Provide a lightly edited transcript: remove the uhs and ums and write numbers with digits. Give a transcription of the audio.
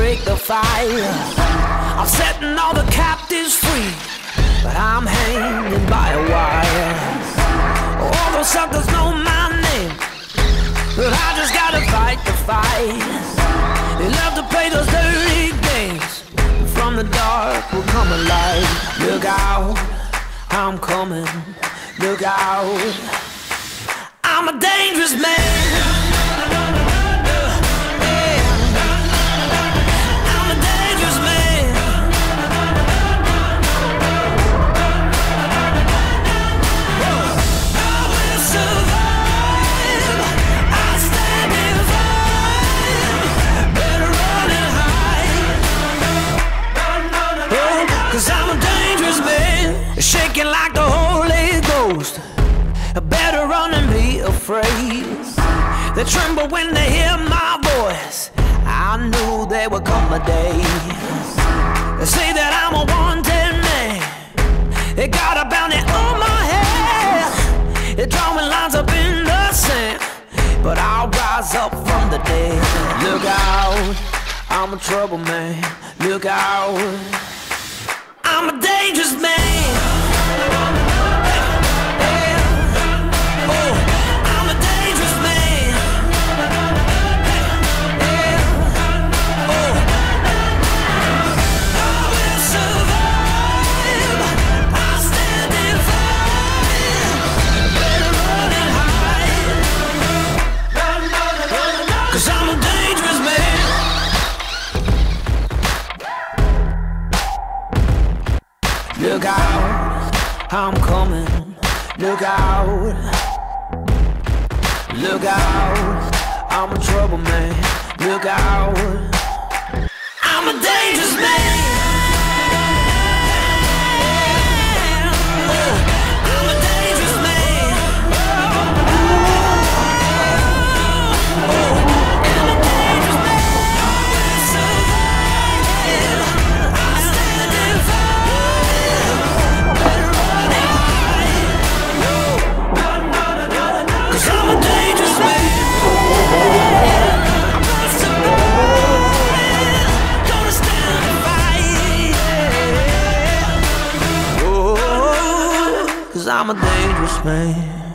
break the fire. I'm setting all the captives free, but I'm hanging by a wire. All those suckers know my name, but I just gotta fight the fight. They love to play those dirty games. From the dark will come a light. Look out, I'm coming. Look out, I'm a dangerous man. Cause I'm a dangerous man, shaking like the Holy Ghost. Better run and be afraid. They tremble when they hear my voice. I knew there would come a day. They say that I'm a wanted man. They got a bounty on my head. They're drawing lines up in the sand, but I'll rise up from the dead. Look out, I'm a trouble man. Look out, I'm a dangerous man. Oh, I'm a dangerous man. Oh, I will survive. I'll stand and fight. Better run and hide. Cause I'm a dangerous man. Look out, I'm coming. Look out, look out, I'm a trouble man. Look out, I'm a dangerous man. Oh, I'm a dangerous man. Oh, I'm a dangerous man. I will survive. I'll stand and fight. Better run and hide. Cause I'm a dangerous man. I'm gonna survive. Gonna stand and fight. Oh, cause I'm a dangerous man.